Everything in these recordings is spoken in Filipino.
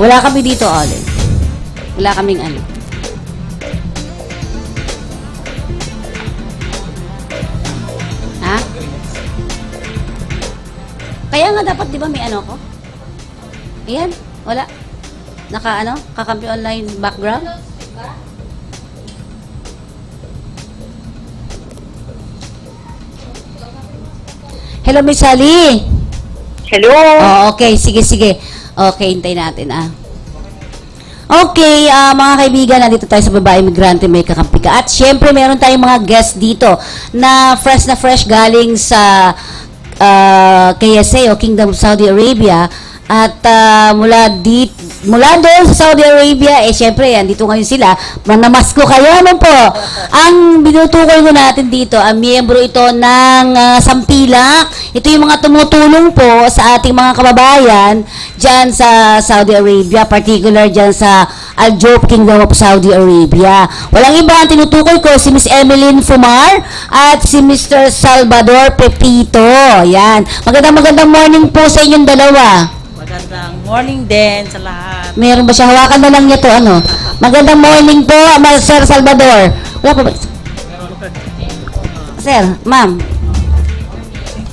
Wala kami dito, Olive. Wala kaming ano. Ha? Kaya nga dapat, di ba, may ano ko? Ayan, wala. Kakampi online background. Hello, Miss Sally. Hello. Oh, okay. Sige. Okay, hintay natin, Okay, mga kaibigan, nandito tayo sa babae migrante may kakampi ka. At syempre, meron tayong mga guest dito na fresh galing sa KSA o Kingdom of Saudi Arabia. At mula doon sa Saudi Arabia, syempre, andito ngayon sila. Manamasko kayo, ano po? Ang binutukoy ko natin dito, ang miyembro ito ng Sampilak. Ito yung mga tumutulong po sa ating mga kababayan dyan sa Saudi Arabia, particular dyan sa Al Job Kingdom of Saudi Arabia. Walang iba ang tinutukoy ko, si Miss Emeline Fumar at si Mr. Salvador Pepito. Yan. Magandang morning po sa inyong dalawa. Magandang morning din sa lahat. Meron ba siya? Hawakan na lang niya to, ano? Magandang morning po, Sir Salvador. Wala pa ba? Sir, ma'am.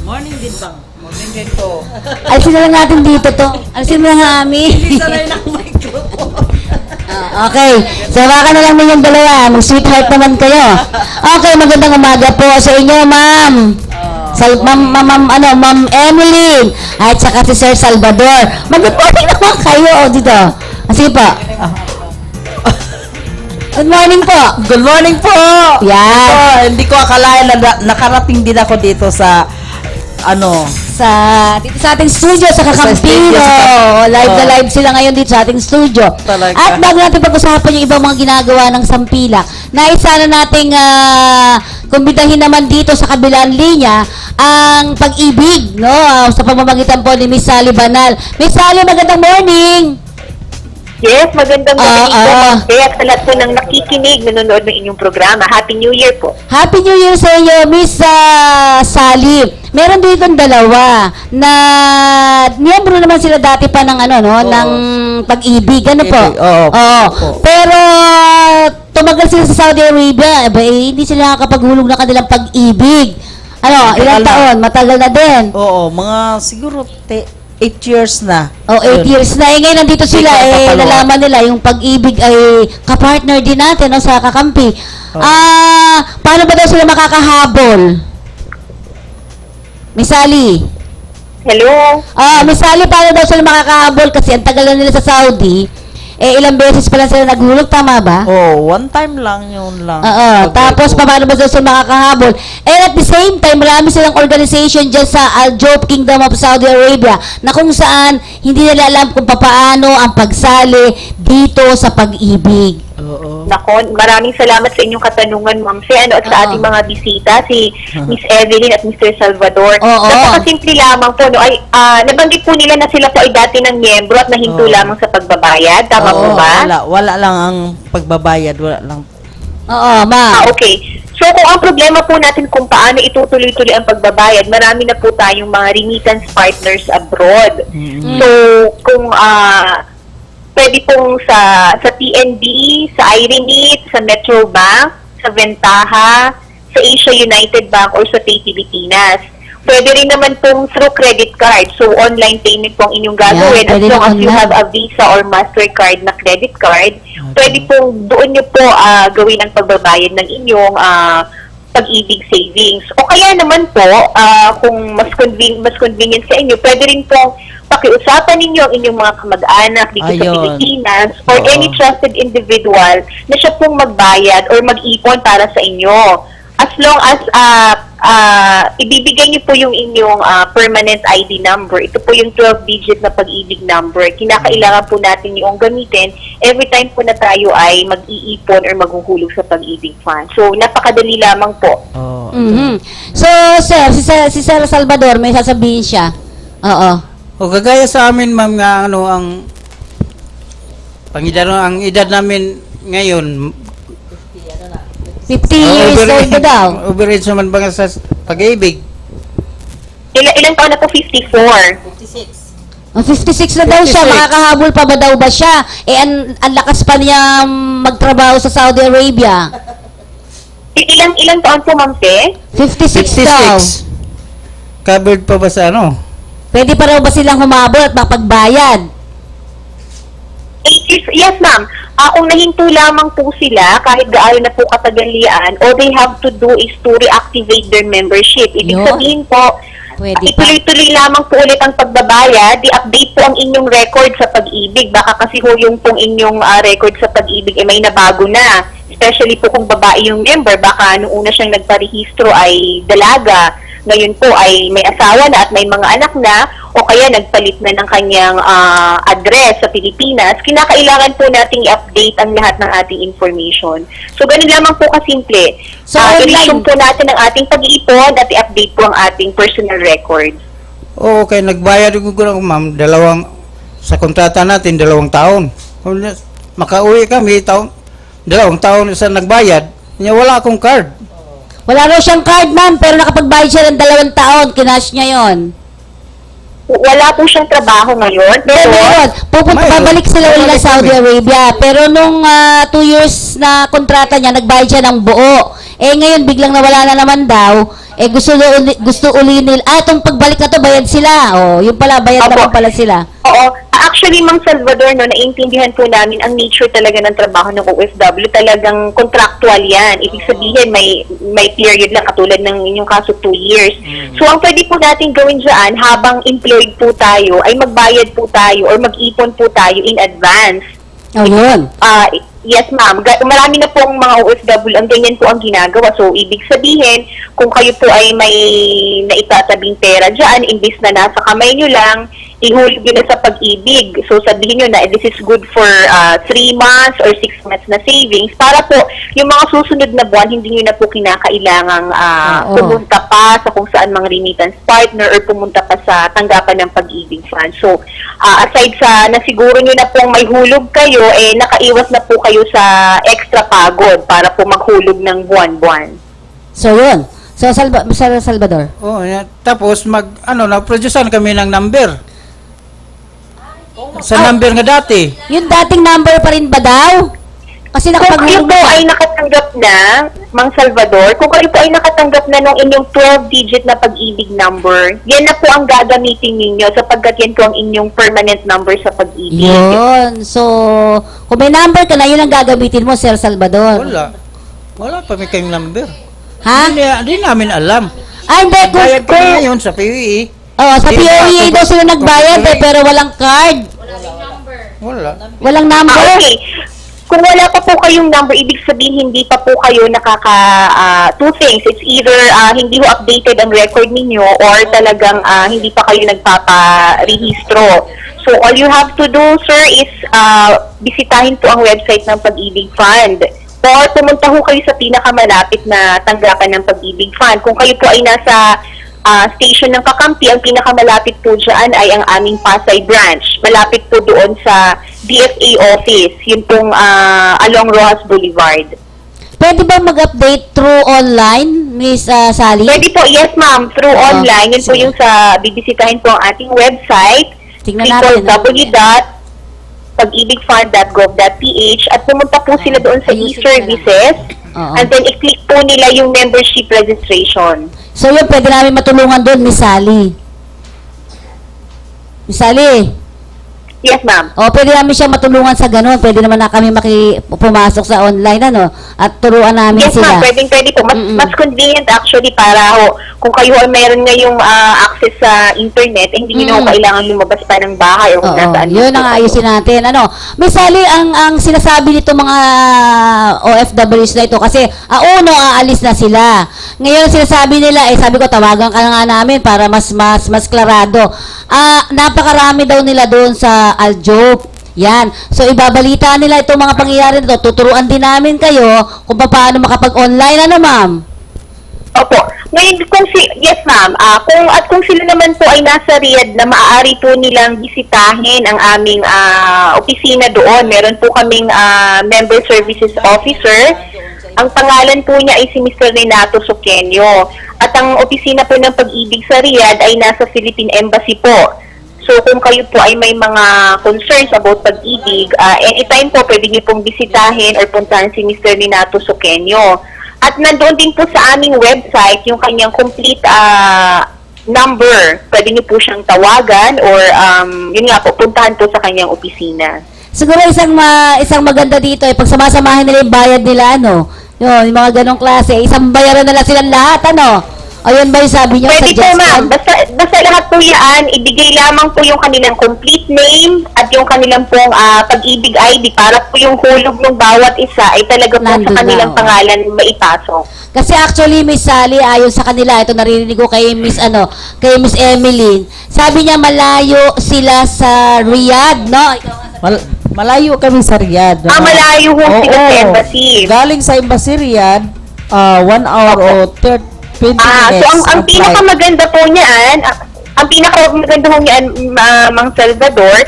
Morning din bang? Morning din po. Alisin na lang natin dito to. Alisin mo na kami. Hindi sanay ng microphone. Okay. So, hawakan na lang ninyong dalawa. Mag-sweetheart naman kayo. Okay, magandang umaga po sa inyo, ma'am. Ma'am Emeline at saka si Sir Salvador. Mag-good morning naman kayo dito. Sige po. Good morning po. Good morning po. Yan. Hindi ko akalain na nakarating din ako dito sa Dito sa ating studio sa Kakampino. Live na live sila ngayon dito sa ating studio. Talaga. At bago natin pag-usapan yung ibang mga ginagawa ng Sampilak, naisa na nating kumbidahin naman dito sa kabilang linya ang pag-ibig, no? Sa pamamagitan po ni Miss Sally Banal. Miss Sally, magandang morning! Yes, magandang morning po. Kaya sa lahat po ng nakikinig, nanonood ng inyong programa. Happy New Year po. Happy New Year sa iyo, Miss Sally. Meron dito dalawa na miyembro naman sila dati pa ng ng pag-ibig. Ano po? Oo. Pero tumagal sila sa Saudi Arabia, hindi sila nakapaghulog ng kanilang pag-ibig. Ilang taon? Matagal na din. Oo, mga siguro 8 years na. 8 years na. Ngayon nandito sila, nalaman nila yung pag-ibig ay kapartner din natin sa kakampi. Paano ba daw sila makakahabol? Miss Sally? Hello? Miss Sally, paano daw sila makakahabol? Kasi ang tagal na nila sa Saudi. Ilang beses pa lang sila naghulog, tama ba? One time lang, yun lang. Tapos, paano ba sila makakahabol? And at the same time, marami silang organization dyan sa Al Job Kingdom of Saudi Arabia na kung saan hindi nila alam kung paano ang pagsali dito sa pag-ibig. Nako, maraming salamat sa inyong katanungan, Ma'am Fe. At sa ating mga bisita, si Miss Evelyn at Mr. Salvador. Napakasimple lamang po. Nabanggit po nila na sila po ay dati ng miyembro at nahinto lamang sa pagbabayad. Tama po ba? Wala lang ang pagbabayad. Wala lang. Okay. So, kung ang problema po natin kung paano itutuloy-tuloy ang pagbabayad, marami na po tayong mga remittance partners abroad. So, kung pwede pong sa PNB, sa iRemit, sa Metrobank, sa Ventaha, sa Asia United Bank, or sa Pay Pilipinas. Pwede rin naman pong through credit card. So, online payment pong inyong gagawin. As long as you have a Visa or Mastercard na credit card, pwede pong doon nyo po gawin ang pagbabayad ng inyong pag-ibig savings. O kaya naman po, kung mas convenient sa inyo, pwede rin pong pakiusapan ninyo ang inyong mga kamag-anak dito sa Pilipinas or any trusted individual na siya pong magbayad or mag-ipon para sa inyo. As long as ibibigay niyo po yung inyong permanent ID number. Ito po yung 12-digit na pag-ibig number. Kinakailangan po natin yung gamitin every time po na tayo ay mag-iipon or maghuhulog sa pag-ibig fund. So, napakadali lamang po. So, sir, si Sir Salvador, may sasabihin siya. Kagaya sa amin, ma'am, nga ang ang edad namin ngayon, 50 years old na daw. Overage naman ba sa pag-ibig? Ilan taon na po? 54. Ang 56 na daw siya, 56. makakahabol pa ba daw ba siya? Eh, ang lakas pa niya magtrabaho sa Saudi Arabia. Ilang taon po, Ma'am Pe? 56 daw. 56. Covered pa ba sa ano? Pwede pa raw ba silang humabol at makapagbayad? Yes, ma'am. Kung nahinto lamang po sila, kahit gaano na po katagalian, all they have to do is to reactivate their membership. Ibig Yun. sabihin po, Pwede pa. ituloy-tuloy lamang po ulit ang pagbabayad, i-update po ang inyong record sa pag-ibig. Baka kasi ho yung pong inyong record sa pag-ibig ay may nabago na. Especially po kung babae yung member, baka noong una siyang nagparehistro ay dalaga. Ngayon po ay may asawa na at may mga anak na o kaya nagpalit na ng kanyang address sa Pilipinas, kinakailangan po nating i-update ang lahat ng ating information. So, ganun lamang po kasimple. So, I-resume online. po natin ang ating pag-iipon at i-update po ang ating personal records. Oo, okay, nagbayad ko ma'am, sa kontrata natin, 2 taon. Kung makauwi kami, 2 taon sa nagbayad, niya wala akong card. Wala raw siyang card, ma'am, pero nakapagbayad siya ng 2 taon. Kinash niya yon. Wala po siyang trabaho ngayon, Pero pero babalik sila ulit ng Saudi Arabia. Pero nung 2 years na kontrata niya, nagbayad siya ng buo. Eh ngayon, biglang nawala na naman daw. Eh gusto uli nila. Itong pagbalik na to, bayad sila. Oh, yung pala, bayad Opo. naman pala sila. Oo. Actually, Mang Salvador, no, naiintindihan po namin ang nature talaga ng trabaho ng OFW. Talagang contractual yan. Ibig sabihin, may period lang katulad ng inyong kaso 2 years. So, ang pwede po natin gawin dyan, habang employed po tayo, ay magbayad po tayo or mag-ipon po tayo in advance. Oh, yun. Yes, ma'am. Marami na pong mga OFW ang ganyan po ang ginagawa. So, ibig sabihin, kung kayo po ay may naitatabing pera dyan, imbis na nasa kamay nyo lang, ihulog nyo na sa pag-ibig. So, sabihin nyo na this is good for 3 months or 6 months na savings para po yung mga susunod na buwan, hindi nyo na po kinakailangang Oo. pumunta pa sa kung saan mga remittance partner or pumunta pa sa tanggapan ng pag-ibig fund. So, aside sa nasiguro nyo na pong may hulog kayo, nakaiwas na po kayo sa extra pagod para po maghulog ng buwan-buwan. So, yun. So, Salvador. Oh, tapos na-producean kami ng number. Sa number nga dati. Yung dating number pa rin ba daw? Kasi Kung kayo nakapaghulog po na. ay nakatanggap na, Mang Salvador, kung kayo po ay nakatanggap na ng inyong 12-digit na pag-ibig number, yan na po ang gagamitin ninyo sapagkat yan po ang inyong permanent number sa pag-ibig. Yun. So, kung may number ka na, yun ang gagamitin mo, Sir Salvador. Wala pa may kayong number. Ha? Hindi namin alam. Hindi. Bayad pa Kung, ngayon sa PUE. sa Hindi POEA pa- daw sila nagbayad pero walang card. Wala. Walang number. Okay. Kung wala pa po kayong number, ibig sabihin hindi pa po kayo two things. It's either hindi ho updated ang record ninyo or talagang hindi pa kayo nagpapa-rehistro. So, all you have to do, sir, is bisitahin po ang website ng Pag-ibig Fund. Or pumunta ho kayo sa pinakamalapit na tanggapan ng Pag-ibig Fund. Kung kayo po ay nasa station ng Kakampi, ang pinakamalapit po dyan ay ang aming Pasay branch. Malapit po doon sa DFA office, yun pong along Rojas Boulevard. Pwede ba mag-update through online, Miss Sally? Pwede po, yes ma'am, through online. Yun po sige. yung bibisitahin po ang ating website, Tingnan natin. www.pagibigfund.gov.ph at pumunta po sila doon sa Ayusin ko na lang. e-services Oo. and then i-click po nila yung membership registration. So yun, pwede namin matulungan doon, Miss Sally. Miss Sally, Yes ma'am. pwede namin siya matulungan sa ganun. Pwede naman na kami pumasok sa online, at turuan namin Yes sila. ma'am, pwede po. Mas convenient actually para kung kayo ay meron ngayong access sa internet, hindi nyo na kailangan lumabas pa ng bahay o kung Oo, nasaan. yun ang ayusin natin. Miss Sally, ang sinasabi nito mga OFWs na ito, kasi aalis na sila. Ngayon, ang sinasabi nila, sabi ko, tawagan ka na nga namin para mas klarado. Napakarami daw nila doon sa Aljob. Yan. So, ibabalita nila itong mga pangyayari nito. Tuturuan din namin kayo kung paano makapag-online. Ma'am? Opo. Ngayon, yes ma'am, kung sila naman po ay nasa Riyadh na maaari po nilang bisitahin ang aming opisina doon. Meron po kaming member services officer. Ang pangalan po niya ay si Mr. Renato Soquenio. At ang opisina po ng Pag-ibig sa Riyadh ay nasa Philippine Embassy po. So, So kung kayo po ay may mga concerns about pag-ibig, anytime po pwede niyo pong bisitahin or puntahan si Mr. Ninato Soqueño. At nandoon din po sa aming website yung kanyang complete number. Pwede niyo po siyang tawagan or yun nga po, puntahan po sa kanyang opisina. Siguro isang maganda dito ay pagsamasamahin nila yung bayad nila, ano? Yun, yung mga ganong klase. Isang bayaran na lang silang lahat, ano? O yun ba yung sabi nyo? Pwede po ma'am, suggestion? basta lahat po yan, ibigay lamang po yung kanilang complete name at yung kanilang pong pag-ibig ID para po yung hulog ng bawat isa ay talaga po Nandun sa kanilang na, oh. pangalan maipasok. Kasi actually, Miss Sally, ayon sa kanila, ito narinig ko kay Miss Emeline, sabi niya malayo sila sa Riyadh, no? Ikaw nga Malayo kami sa Riyadh. Malayo ho sila sa embassy. Galing sa embassy Riyadh, 1 hour o 20 minutes. So ang flight. pinakamaganda po niyan, ang pinakamaganda ho niyan, Mang Salvador,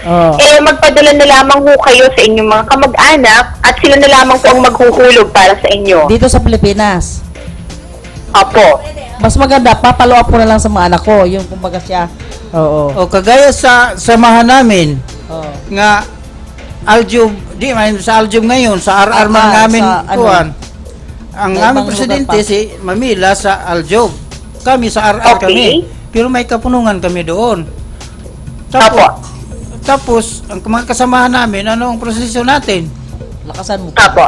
magpadala na lamang ho kayo sa inyong mga kamag-anak at sila na lamang po ang maghuhulog para sa inyo. Dito sa Pilipinas. Opo. Mas maganda, papalo up ko na lang sa mga anak ko. Yung kumbaga siya. Oo. O kagaya sa samahan namin, Oo. nga Aljub, di man sa Aljub ngayon, sa RR man namin sa ano? kuan. Ang Sa aming ibang presidente lugar pa. si Mamila sa Aljub. Kami sa RR Okay. kami. Pero may kapunungan kami doon. Opo. Tapos ang mga kasamahan namin, ano ang proseso natin? Lakasan mo. Opo.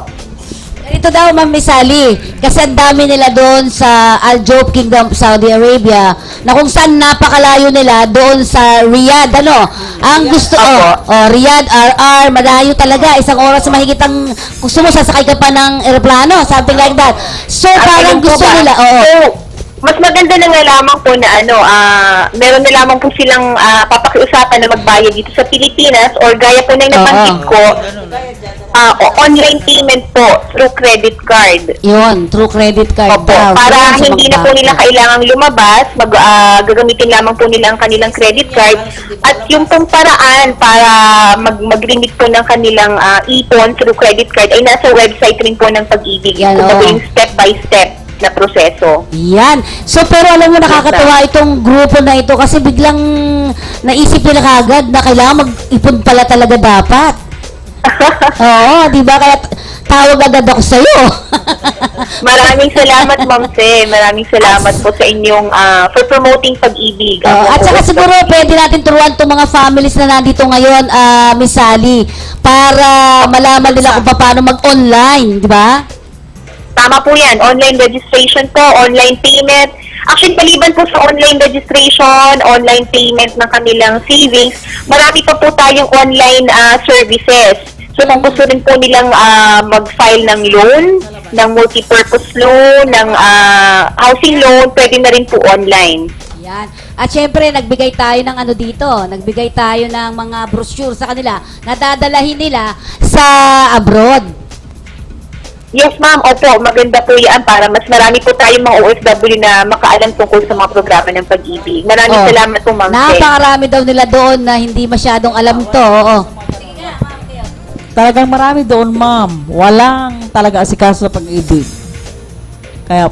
Ito daw, Ma'am Miss Sally, kasi ang dami nila doon sa Al Joub Kingdom, Saudi Arabia, na kung saan napakalayo nila doon sa Riyadh, ano? Ang gusto, Riyadh, RR, malayo talaga, isang oras mahigit ang, gusto mo, sasakay ka pa ng eroplano, something like that. So, parang Ayun po gusto ba? nila, So, mas maganda na nga lamang po na meron na lamang po silang papakiusapan na magbayad dito sa Pilipinas or gaya po na yung nabanggit ko, online payment po through credit card. yun, through credit card Opo, daw. para Yun sa hindi mga na po nila bata. kailangang lumabas, gagamitin lamang po nila ang kanilang credit card at yung pong paraan para mag-limit po ng kanilang ipon through credit card ay nasa website rin po ng Pag-ibig. Yan, Kung oo. yung step-by-step na proseso. Yan. So, pero alam mo, nakakatawa itong grupo na ito kasi biglang naisip nila kagad na kailangan mag-ipon pala talaga dapat. Oo, di ba? Kaya tawag agad ako sa'yo. Maraming salamat, Ma'am Se. Maraming salamat po sa inyong for promoting Pag-ibig. At saka siguro pwede natin turuan itong mga families na nandito ngayon, Miss Sally, para malaman nila kung paano mag-online, di ba? Tama po yan. Online registration po, online payment. Actually, maliban po sa online registration, online payment ng kanilang savings, marami pa po tayong online services. So, kung gusto rin po nilang mag-file ng loan, ng multi-purpose loan, ng housing loan, pwede na rin po online. Yan. At syempre, nagbigay tayo ng ano dito, nagbigay tayo ng mga brochure sa kanila na dadalahin nila sa abroad. Yes, ma'am. Opo, maganda po yan para mas marami po tayong mga OFW na makaalam tungkol sa mga programa ng Pag-ibig. Maraming Oh. salamat po, Ma'am Se. Napakarami daw nila doon na hindi masyadong alam to. Oo. Talagang marami doon, ma'am. Walang talaga asikaso sa Pag-ibig. Kaya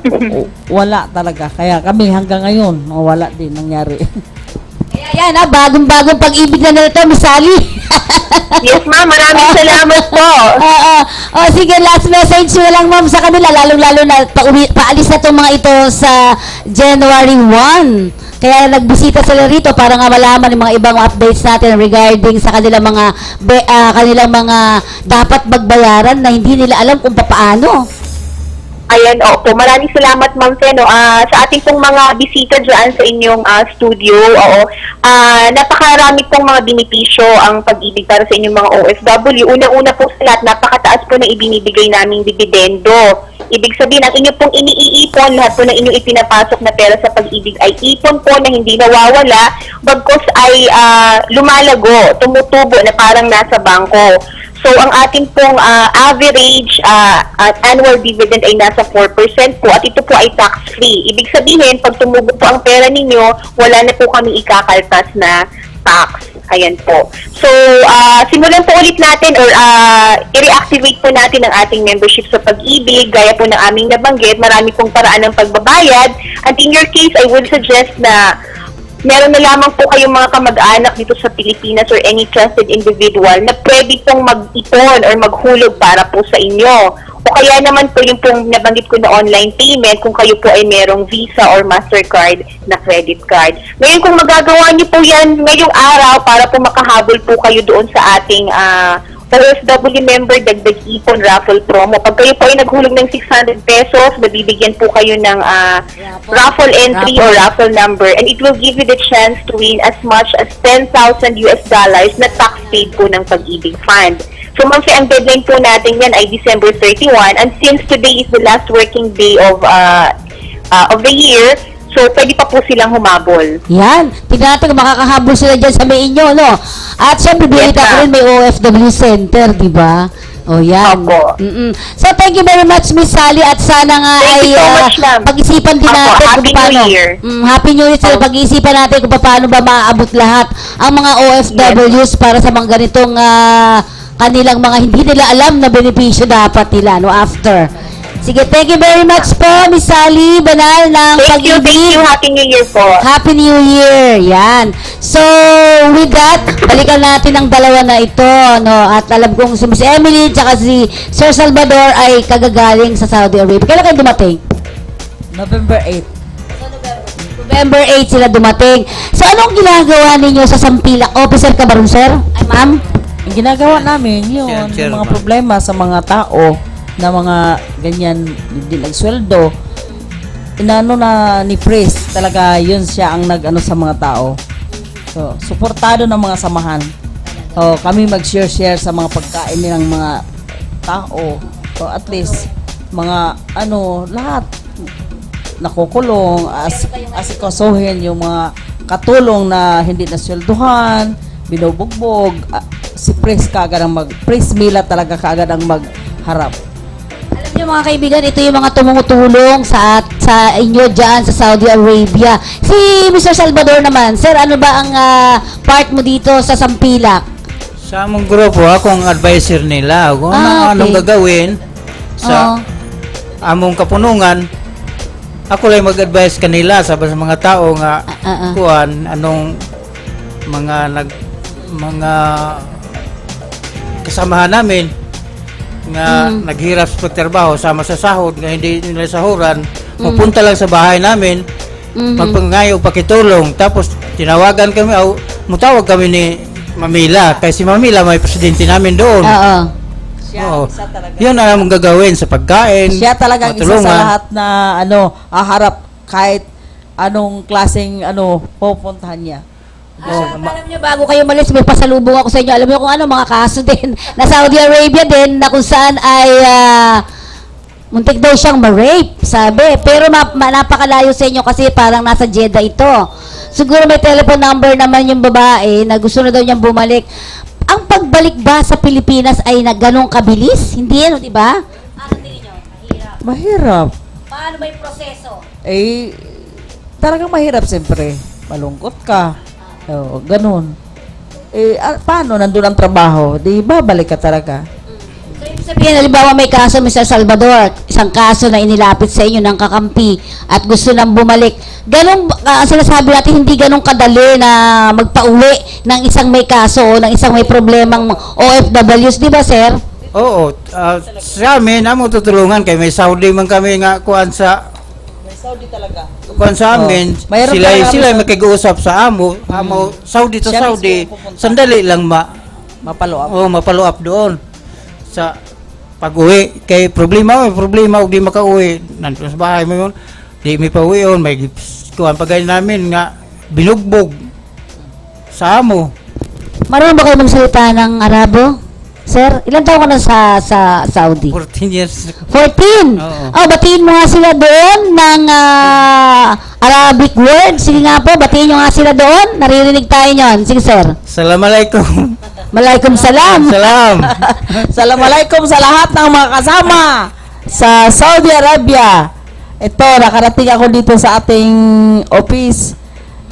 wala talaga. Kaya kami hanggang ngayon, wala din nangyari. Kaya yan bagong-bagong Pag-ibig na nito, Miss Sally. Yes, ma'am. Maraming salamat po. Oo. Oh, sige, last message mo lang, ma'am, sa kanila. Lalong-lalo na, paalis na itong mga ito sa January 1. Kaya nagbisita sila rito para nga malaman yung mga ibang updates natin regarding sa kanilang mga dapat magbayaran na hindi nila alam kung paano. Ayan, opo. Maraming salamat, Ma'am Se. No? Sa ating pong mga bisita dyan sa inyong studio, napakarami pong mga benepisyo ang Pag-ibig para sa inyong mga OFW. Una-una po sa lahat, napakataas po na ibinibigay naming dividendo. Ibig sabihin, ang inyo pong iniipon, lahat po na inyong ipinapasok na pera sa Pag-ibig ay ipon po na hindi nawawala, bagkos ay lumalago, tumutubo na parang nasa bangko. So, ang ating pong average annual dividend ay nasa 4% po at ito po ay tax-free. Ibig sabihin, pag tumubo po ang pera ninyo, wala na po kami ikakaltas na tax. Ayan po. So, simulan po ulit natin or i-reactivate po natin ang ating membership sa Pag-ibig. Gaya po ng aming nabanggit, marami pong paraan ng pagbabayad. And in your case, I would suggest na meron na lamang po kayong mga kamag-anak dito sa Pilipinas or any trusted individual na pwede pong mag-ipon or maghulog para po sa inyo. O kaya naman po yung pong nabanggit ko na online payment kung kayo po ay merong Visa or Mastercard na credit card. Ngayon kung magagawa niyo po yan ngayong araw para po makahabol po kayo doon sa ating OFW member dagdag ipon raffle promo. Pag kayo po ay naghulog ng 600 pesos, mabibigyan po kayo ng raffle entry or raffle number, and it will give you the chance to win as much as $10,000 na tax paid po ng Pag-ibig Fund. So, Ma'am Fe, ang deadline po natin yan ay December 31, and since today is the last working day of the year, so pwede pa po silang humabol. Yan. Tingnan natin kung makakahabol sila dyan sa may inyo, no? At syempre, Yes, binita ko ma'am. rin may OFW Center, di ba? O yan. Opo. So, thank you very much, Miss Sally. At sana nga Thank you so much, ma'am. pag-isipan din Opo, natin Happy kung paano. New Year. Happy New Year. Sir. Opo. Pag-isipan natin kung paano ba maaabot lahat ang mga OFWs para sa mga ganitong kanilang mga hindi nila alam na benepisyo dapat nila, no, after. Sige, thank you very much po, Miss Sally Banal ng Thank you, Pag-ibig. Happy New Year po. Happy New Year! Yan. So, with that, balikan natin ang dalawa na ito, no? At alam kong si Miss Emily at si Sir Salvador ay kagagaling sa Saudi Arabia. Kailan kayo dumating? November 8. November 8 sila dumating. So, anong ginagawa ninyo sa Sampilak? Officer ka ba rin, sir? Ay, ma'am? Ang ginagawa namin, yun, Sir, yung mga ma'am. problema sa mga tao na mga ganyan, hindi nagsweldo, inano na ni Pris, talaga yun siya ang nag-ano sa mga tao. So, suportado ng mga samahan. So, kami mag-share sa mga pagkain nilang mga tao. So, at least, mga lahat nakukulong, asikosohin yung mga katulong na hindi naswelduhan, binubugbog, si Pris kaagad ang Pris Mila talaga kaagad ang magharap. Alam niyo mga kaibigan, ito yung mga tumutulong sa inyo dyan sa Saudi Arabia. Si Mr. Salvador naman, sir, ano ba ang part mo dito sa Sampilak? Sa among grupo, ako ang advisor nila. Kung Ah, anong okay. gagawin sa Oo. among kapunungan, ako lang mag-advise kanila sa mga tao nga kuan anong mga kasamahan namin nga naghirap sa pagtrabaho sama sa sahod nga hindi nila sahuran, mapunta lang sa bahay namin, magpangayo pakitulong, tapos tinawagan kami mutawag kami ni Mamila kasi si Mamila may presidente namin doon. Oo. Siya, Oo. isa talaga. Yun ang gagawin sa pagkain. Siya talaga ang isa sa matulungan. lahat na haharap kahit anong klaseng pupuntahan niya. Alam niyo, bago kayo malis, may pasalubong ako sa inyo. Alam niyo kung ano, mga kaso din na Saudi Arabia din na kung saan ay muntik daw siyang ma-rape, sabi. Pero napakalayo sa inyo kasi parang nasa Jeddah ito. Siguro may telephone number naman yung babae na gusto na daw niyang bumalik. Ang pagbalik ba sa Pilipinas ay na ganong kabilis? Hindi yan, di ba? Ano tingin niyo? Mahirap. Mahirap. Paano ba yung proseso? Talagang mahirap siyempre. Malungkot ka. Ganun. Paano nandun ang trabaho? Di babalik ka talaga. So, ibig sabihin, halimbawa may kaso, Mr. Salvador, isang kaso na inilapit sa inyo ng kakampi at gusto nang bumalik. Ganun, sinasabi natin, hindi ganun kadali na magpauwi ng isang may kaso o ng isang may problemang OFWs, di ba, sir? Oo, sa amin amo tutulungan kay may Saudi man kami nga kuan sa May Saudi talaga. kuan sa amin. Mayroon Sila talaga sila kami makig-uusap sa amo Saudi to Siya Saudi. mismo pupunta. Sandali lang Mapalo mapalo up doon sa pag-uwi kay problema og di makauwi nandun sa bahay mo yun di mi pauwi yun may kuan pagay namin nga binugbog sa amo. Marunong ba kayo magsalita ng Arabo? Sir, ilan taon ka na sa Saudi? 14 years. 14? Oo. Oh, batiin mo nga sila doon ng Arabic word. Sige nga po, batiin nyo nga sila doon. Naririnig tayo nyon. Sige, sir. Assalamualaikum. Malaikum salam. Salam. Assalamualaikum sa lahat ng mga kasama sa Saudi Arabia. Ito, nakarating ako dito sa ating office.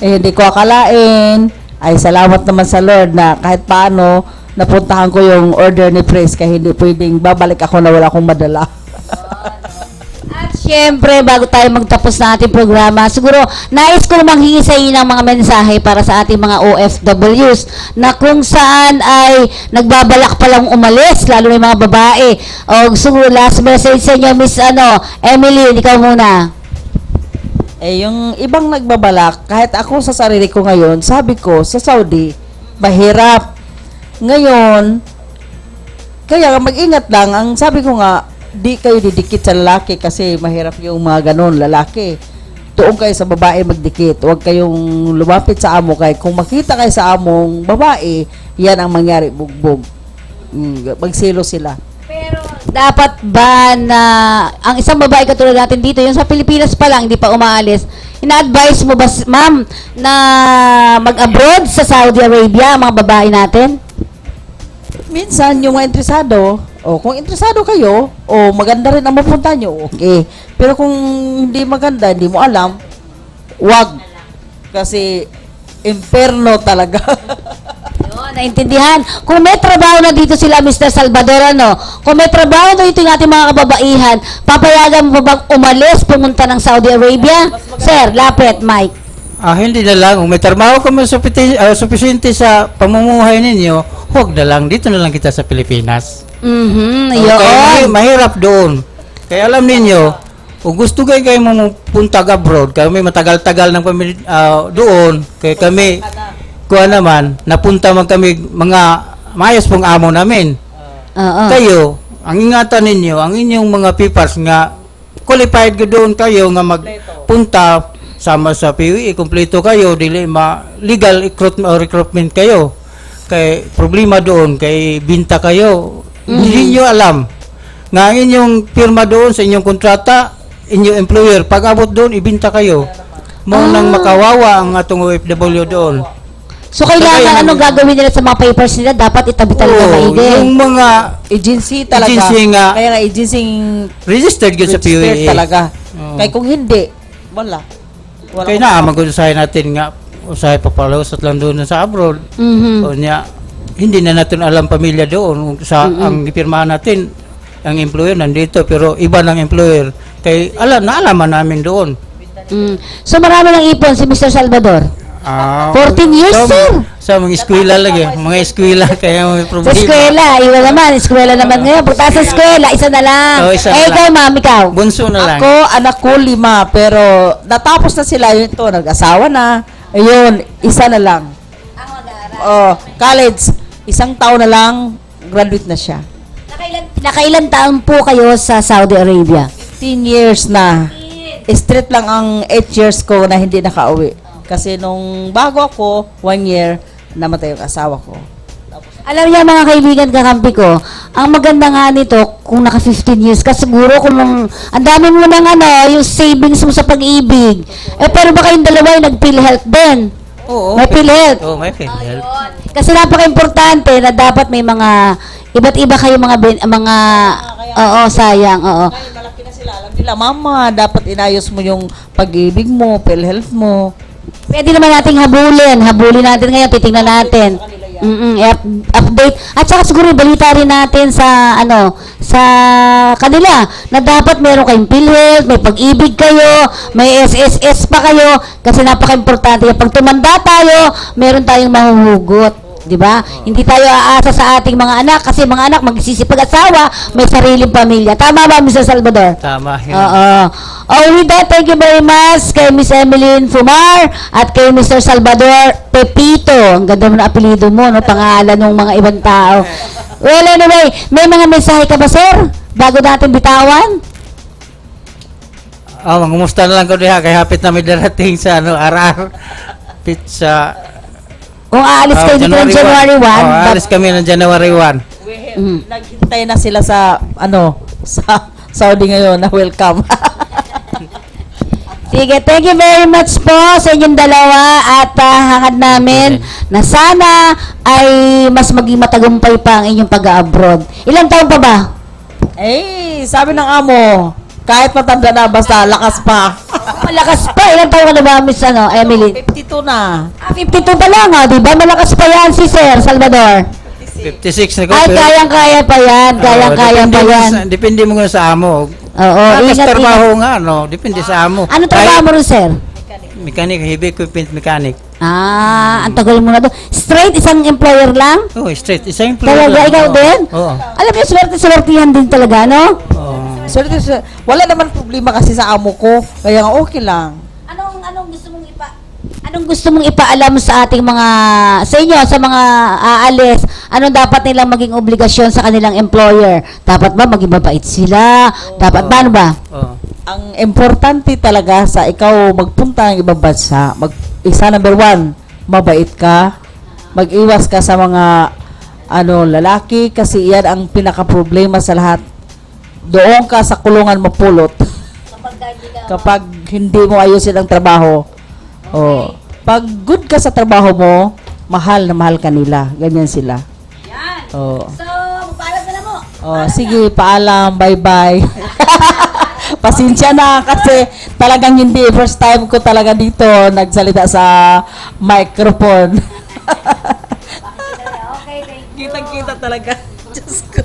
Hindi ko akalain. Ay, salamat naman sa Lord na kahit paano napuntahan ko yung order ni Pres kaya hindi pwedeng babalik ako na wala akong madala. At Siyempre, bago tayo magtapos ng ating programa, siguro nais ko namang hingi sa inyo ng mga mensahe para sa ating mga OFWs na kung saan ay nagbabalak palang umalis, lalo na yung mga babae. O siguro last message sa inyo, Miss Emily, ikaw muna. Yung ibang nagbabalak, kahit ako sa sarili ko ngayon, sabi ko, sa Saudi, mahirap. Ngayon, kaya mag-ingat lang. Ang sabi ko nga, di kayo didikit sa lalaki kasi mahirap yung mga ganon lalaki. Tuong kayo sa babae magdikit. Huwag kayong lumapit sa amo kay kung makita kayo sa among babae, yan ang mangyari, bugbog. Magsilo sila. Pero dapat ba na ang isang babae katulad natin dito, yung sa Pilipinas pa lang, hindi pa umaalis, ina-advise mo ba, ma'am, na mag-abroad sa Saudi Arabia, ang mga babae natin? Minsan, yung mga interesado, kung interesado kayo, maganda rin ang mapunta nyo, okay. Pero kung hindi maganda, hindi mo alam, wag. Kasi, imperno talaga. Yun, naintindihan. Kung may trabaho na dito sila, Mr. Salvador, kung may trabaho na dito yung ating mga kababaihan, papayagan mo bang umalis, pumunta ng Saudi Arabia? Sir, lapit, Mike. Hindi na lang. Kung may trabaho kami supisente sa pamumuhay ninyo, huwag na lang. Dito na lang kita sa Pilipinas. Yun. Mahirap doon. Kaya alam ninyo, kung gusto kayo punta abroad, kami matagal-tagal ng kami doon, kaya kami, kuha naman, napunta man kami mga mayos pong amo namin. Kayo, ang ingatan ninyo, ang inyong mga papers nga, qualified ka doon kayo nga magpunta, sama sa PUE, kompleto kayo, dili legal recruitment kayo. Kay problema doon, kay binta kayo, hindi nyo alam. Nga ang inyong pirma doon sa inyong kontrata, inyong employer, pag abot doon, ibinta kayo. Nang makawawa ang atong OFW doon. So, kailangan anong gagawin nila sa mga papers nila? Dapat itabi talaga maigi. Yung mga Agency talaga. Agency nga. Kaya nga, agency registered yun sa PUE. talaga. Kaya kung hindi, wala. Kaya na, mag-usahin natin nga, usahay papalawas at lang doon sa abroad. O niya, hindi na natin alam pamilya doon. Sa ang ipirmahan natin, ang employer nandito, pero iba ng employer. Kaya naalaman namin doon. So, marami ng ipon si Mr. Salvador. 14 years, sir. Sa mga eskwela lagi. Mga eskwela, kaya may Sa problema. eskwela, iba naman. Eskwela naman ngayon. Punta sa eskwela, isa na lang. Isa na lang. Ikaw, ma'am, ikaw. Bunso na lang. Ako, anak ko 5, pero natapos na sila yun ito, nag-asawa na. Ayun, isa na lang. College, 1 taon na lang, graduate na siya. Nakailan taon po kayo sa Saudi Arabia? 10 years na. Straight lang ang 8 years ko na hindi nakauwi. Kasi nung bago ako, 1 year, namatay yung asawa ko. Alam niya mga kaibigan kakampi ko, ang maganda nga nito, kung naka 15 years ka, siguro kung ang dami mo ng yung savings mo sa pag-ibig. Pero baka yung dalawa yung nag-PhilHealth din. Oo. May PhilHealth. May PhilHealth. Kasi napaka-importante na dapat may mga iba't iba kayo sayang, Ngayon, malaki na sila. Alam nila, mama, dapat inayos mo yung pag-ibig mo, PhilHealth mo. Pwede naman nating habulin natin ngayon, titingnan natin. Update. At saka siguro balita rin natin sa sa kanila na dapat meron kayong PhilHealth, may pag-ibig kayo, may SSS pa kayo kasi napaka-importante. Pag tumanda tayo, meron tayong mahuhugot. Di ba? Hindi tayo aasa sa ating mga anak kasi mga anak magsisipag-asawa, may sariling pamilya. Tama ba, Mr. Salvador? Tama. With that, thank you very much kay Miss Emeline Fumar at kay Mr. Salvador Pepito. Ang ganda mo na apelido mo, pangalan ng mga ibang tao. Well, anyway, may mga mensahe ka ba, sir? Bago natin bitawan? Mangumusta na lang ko diha kay hapit na may darating sa RR pizza. Kung aalis kayo dito ng January 1. Aalis kami ng January 1. Naghintay na sila sa sa Saudi ngayon na welcome. Sige, thank you very much po sa inyong dalawa at hangad namin na sana ay mas maging matagumpay pa ang inyong pag-abroad. Ilang taon pa ba? Sabi ng amo, kahit matanda na, basta lakas pa. Malakas pa. Ilang taon ka na ba, Miss Emily? 52 na. 52 pa lang, di ba? Malakas pa yan si Sir Salvador. 56 na ko. Ay, kayang-kaya pa yan. Kayang-kaya pa yan. Depende mo sa amo. Oo, Tapos ingat, trabaho nga, no? Depende sa amo. Ano trabaho mo rin, sir? Mechanic, heavy equipment mechanic. Ang tagal mo na doon. Straight, isang employer lang? Oh, straight. Isa yung Talaga, ikaw din? Oo. Alam mo, swerte-swertihan din talaga, no? Oo. So, wala naman problema kasi sa amo ko. Kaya nga okay lang. Anong gusto mong ipaalam sa ating mga sa inyo, sa mga aalis? Anong dapat nilang maging obligasyon sa kanilang employer? Dapat ba maging mabait sila? Dapat ba ano ba? Oo. Ang importante talaga sa ikaw magpunta ng ibang bansa, isa number 1, mabait ka, mag-iwas ka sa mga lalaki kasi yan ang pinaka-problema sa lahat. Doon ka sa kulungan mapulot kapag hindi mo ayusin ang trabaho. Oh, pag good ka sa trabaho mo, mahal na mahal ka nila. Ganyan sila. Oh. So, paalam na mo. Oh, sige, paalam, bye-bye. Pasensya na kasi talagang hindi first time ko talaga dito nagsalita sa microphone. Okay, thank you. Kitang-kita talaga. Diyos ko.